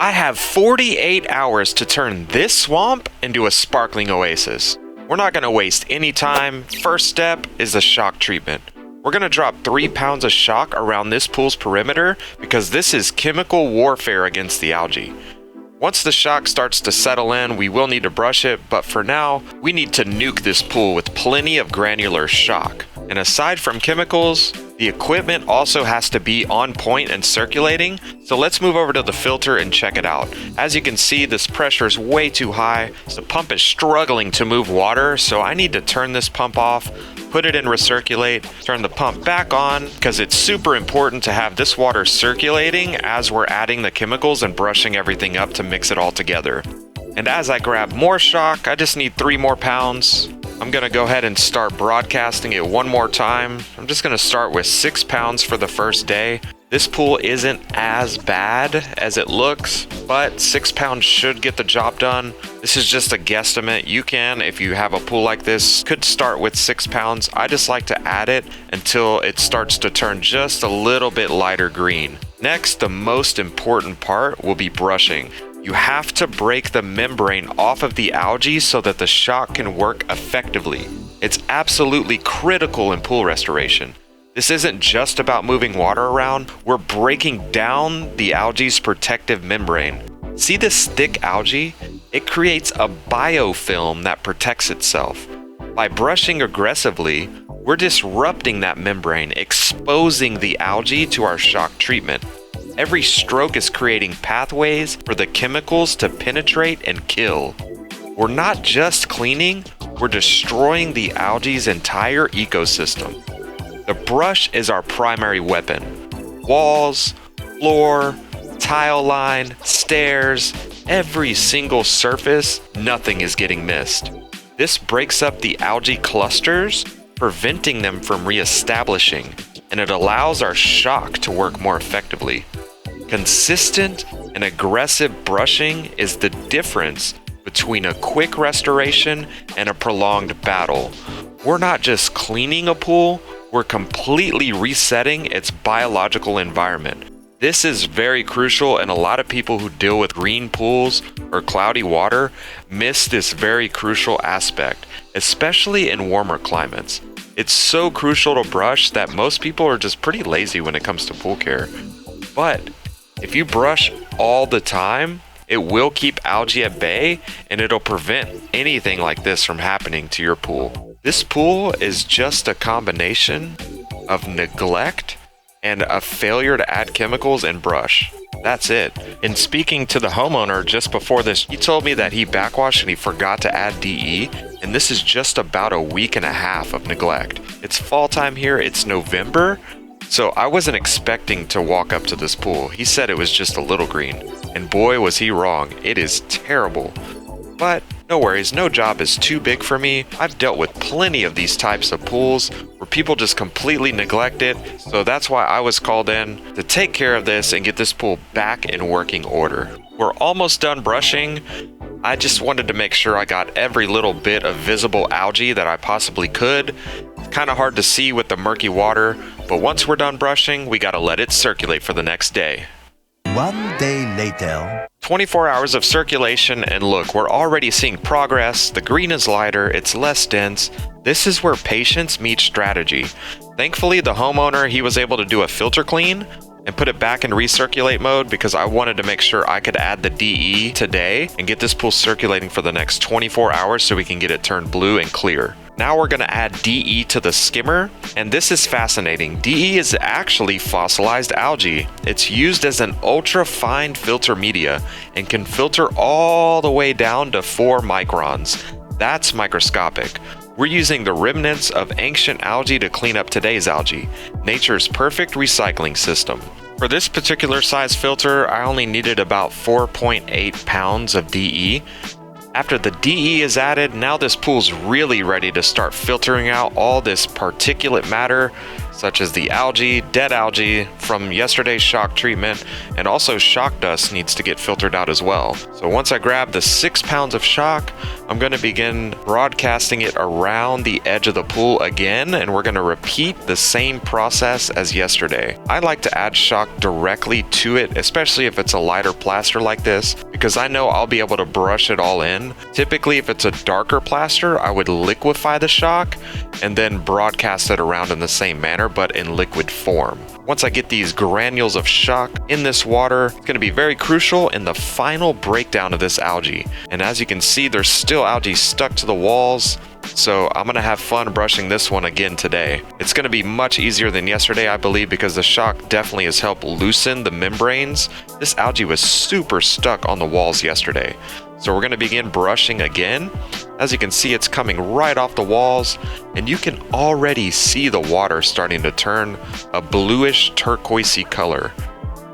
I have 48 hours to turn this swamp into a sparkling oasis. We're not going to waste any time. First step is the shock treatment. We're going to drop 3 pounds of shock around this pool's perimeter because this is chemical warfare against the algae. Once the shock starts to settle in, we will need to brush it, but for now, we need to nuke this pool with plenty of granular shock. And aside from chemicals, the equipment also has to be on point and circulating, so let's move over to the filter and check it out. As you can see, this pressure is way too high, so the pump is struggling to move water, so I need to turn this pump off, put it in recirculate, turn the pump back on, because it's super important to have this water circulating as we're adding the chemicals and brushing everything up to mix it all together. And as I grab more shock, I just need 3 more pounds. I'm gonna go ahead and start broadcasting it one more time. I'm just gonna start with 6 pounds for the first day. This pool isn't as bad as it looks, but 6 pounds should get the job done. This is just a guesstimate. You can, if you have a pool like this, could start with 6 pounds. I just like to add it until it starts to turn just a little bit lighter green. Next, the most important part will be brushing. You have to break the membrane off of the algae so that the shock can work effectively. It's absolutely critical in pool restoration. This isn't just about moving water around, we're breaking down the algae's protective membrane. See this thick algae? It creates a biofilm that protects itself. By brushing aggressively, we're disrupting that membrane, exposing the algae to our shock treatment. Every stroke is creating pathways for the chemicals to penetrate and kill. We're not just cleaning, we're destroying the algae's entire ecosystem. The brush is our primary weapon. Walls, floor, tile line, stairs, every single surface, nothing is getting missed. This breaks up the algae clusters, preventing them from reestablishing, and it allows our shock to work more effectively. Consistent and aggressive brushing is the difference between a quick restoration and a prolonged battle. We're not just cleaning a pool, we're completely resetting its biological environment. This is very crucial, and a lot of people who deal with green pools or cloudy water miss this very crucial aspect, especially in warmer climates. It's so crucial to brush that most people are just pretty lazy when it comes to pool care. But if you brush all the time, it will keep algae at bay and it'll prevent anything like this from happening to your pool. This pool is just a combination of neglect and a failure to add chemicals and brush. That's it. In speaking to the homeowner just before this, he told me that he backwashed and he forgot to add DE, and this is just about a week and a half of neglect. It's fall time here, it's November, so I wasn't expecting to walk up to this pool. He said it was just a little green, and boy was he wrong. It is terrible. But no worries, no job is too big for me. I've dealt with plenty of these types of pools where people just completely neglect it, so that's why I was called in to take care of this and get this pool back in working order. We're almost done brushing. I just wanted to make sure I got every little bit of visible algae that I possibly could. It's kind of hard to see with the murky water, but once we're done brushing, we gotta let it circulate for the next day. 1 day later. 24 hours of circulation, and look, we're already seeing progress. The green is lighter, it's less dense. This is where patience meets strategy. Thankfully, the homeowner, he was able to do a filter clean and put it back in recirculate mode because I wanted to make sure I could add the DE today and get this pool circulating for the next 24 hours so we can get it turned blue and clear. Now we're going to add DE to the skimmer, and this is fascinating. DE is actually fossilized algae. It's used as an ultra-fine filter media and can filter all the way down to 4 microns. That's microscopic. We're using the remnants of ancient algae to clean up today's algae, nature's perfect recycling system. For this particular size filter, I only needed about 4.8 pounds of DE. After the DE is added, now this pool's really ready to start filtering out all this particulate matter. such as the algae, dead algae from yesterday's shock treatment, and also shock dust needs to get filtered out as well. So once I grab the 6 pounds of shock, I'm going to begin broadcasting it around the edge of the pool again, and we're going to repeat the same process as yesterday. I like to add shock directly to it, especially if it's a lighter plaster like this, because I know I'll be able to brush it all in. Typically, if it's a darker plaster, I would liquefy the shock and then broadcast it around in the same manner, but in liquid form. Once I get these granules of shock in this water, it's going to be very crucial in the final breakdown of this algae. And as you can see, there's still algae stuck to the walls, so I'm going to have fun brushing this one again today. It's going to be much easier than yesterday, I believe, because the shock definitely has helped loosen the membranes. This algae was super stuck on the walls yesterday. So we're going to begin brushing again. As you can see, it's coming right off the walls, and you can already see the water starting to turn a bluish turquoisey color.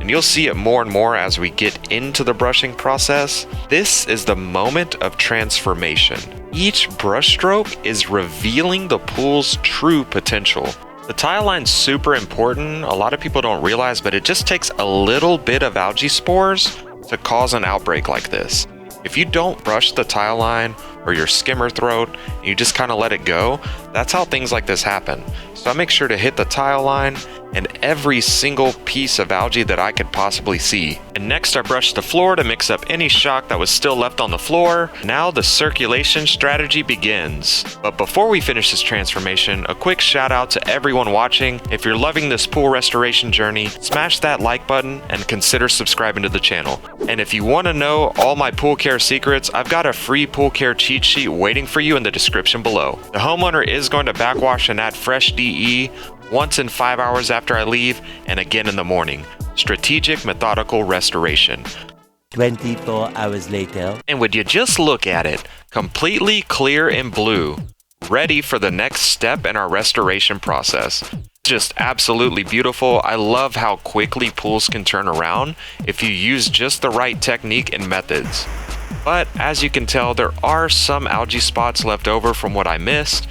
And you'll see it more and more as we get into the brushing process. This is the moment of transformation. Each brush stroke is revealing the pool's true potential. The tile line's super important. A lot of people don't realize, but it just takes a little bit of algae spores to cause an outbreak like this. If you don't brush the tile line or your skimmer throat, and you just kind of let it go, that's how things like this happen. So I make sure to hit the tile line and every single piece of algae that I could possibly see. And next I brushed the floor to mix up any shock that was still left on the floor. Now the circulation strategy begins. But before we finish this transformation, a quick shout out to everyone watching. If you're loving this pool restoration journey, smash that like button and consider subscribing to the channel. And if you want to know all my pool care secrets, I've got a free pool care cheat sheet waiting for you in the description below. The homeowner is going to backwash and add fresh DE once in 5 hours after I leave, and again in the morning. Strategic, methodical restoration. 24 hours later. And would you just look at it, completely clear and blue, ready for the next step in our restoration process. Just absolutely beautiful. I love how quickly pools can turn around if you use just the right technique and methods. But as you can tell, there are some algae spots left over from what I missed.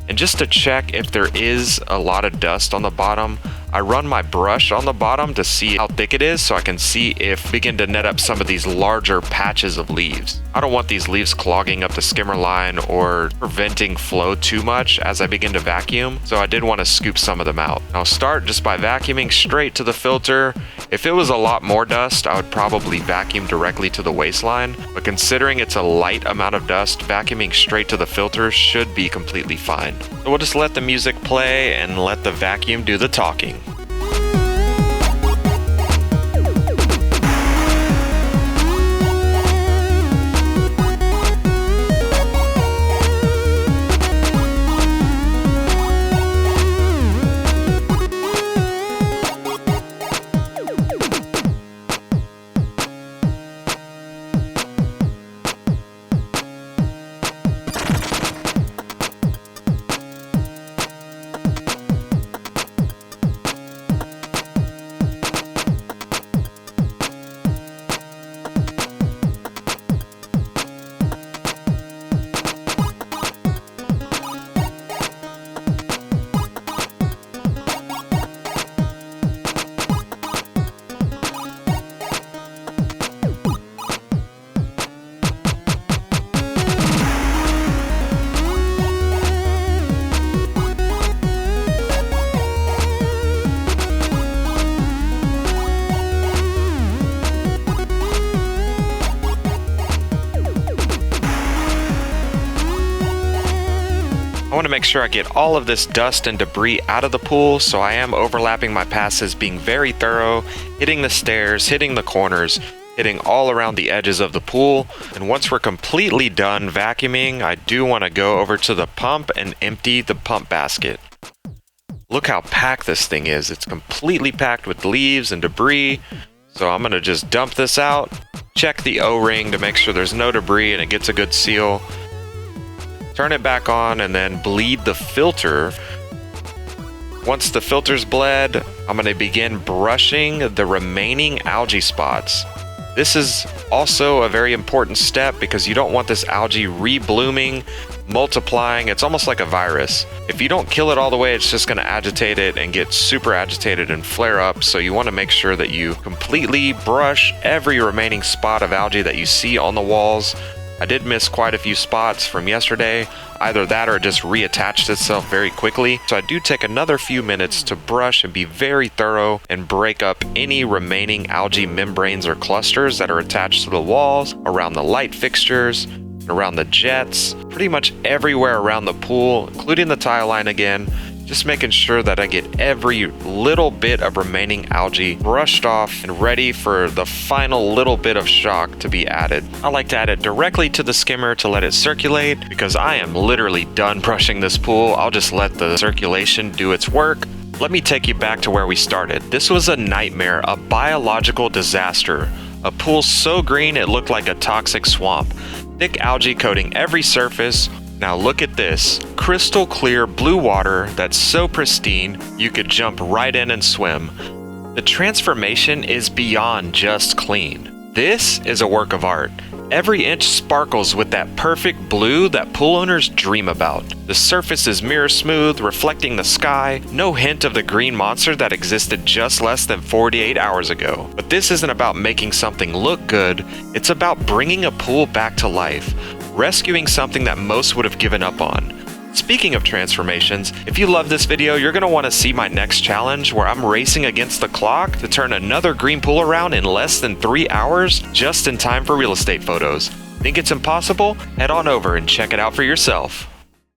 And just to check if there is a lot of dust on the bottom, I run my brush on the bottom to see how thick it is so I can see if begin to net up some of these larger patches of leaves. I don't want these leaves clogging up the skimmer line or preventing flow too much as I begin to vacuum, so I did want to scoop some of them out. I'll start just by vacuuming straight to the filter. If it was a lot more dust, I would probably vacuum directly to the waistline, but considering it's a light amount of dust, vacuuming straight to the filter should be completely fine. So we'll just let the music play and let the vacuum do the talking. I want to make sure I get all of this dust and debris out of the pool, so I am overlapping my passes, being very thorough, hitting the stairs, hitting the corners, hitting all around the edges of the pool. And once we're completely done vacuuming, I do want to go over to the pump and empty the pump basket. Look how packed this thing is. It's completely packed with leaves and debris. So I'm going to just dump this out, check the O-ring to make sure there's no debris and it gets a good seal. Turn it back on and then bleed the filter. Once the filter's bled, I'm going to begin brushing the remaining algae spots. This is also a very important step because you don't want this algae re-blooming multiplying. It's almost like a virus. If you don't kill it all the way, it's just going to agitate it and get super agitated and flare up. So you want to make sure that you completely brush every remaining spot of algae that you see on the walls. I did miss quite a few spots from yesterday. Either that or it just reattached itself very quickly. So I do take another few minutes to brush and be very thorough and break up any remaining algae membranes or clusters that are attached to the walls, around the light fixtures, around the jets, pretty much everywhere around the pool, including the tile line again. Just making sure that I get every little bit of remaining algae brushed off and ready for the final little bit of shock to be added. I like to add it directly to the skimmer to let it circulate because I am literally done brushing this pool. I'll just let the circulation do its work. Let me take you back to where we started. This was a nightmare, a biological disaster. A pool so green it looked like a toxic swamp. Thick algae coating every surface. Now look at this, crystal clear blue water that's so pristine you could jump right in and swim. The transformation is beyond just clean. This is a work of art. Every inch sparkles with that perfect blue that pool owners dream about. The surface is mirror smooth, reflecting the sky, no hint of the green monster that existed just less than 48 hours ago. But this isn't about making something look good, it's about bringing a pool back to life. Rescuing something that most would have given up on. Speaking of transformations, if you love this video, you're going to want to see my next challenge where I'm racing against the clock to turn another green pool around in less than 3 hours, just in time for real estate photos. Think it's impossible? Head on over and check it out for yourself.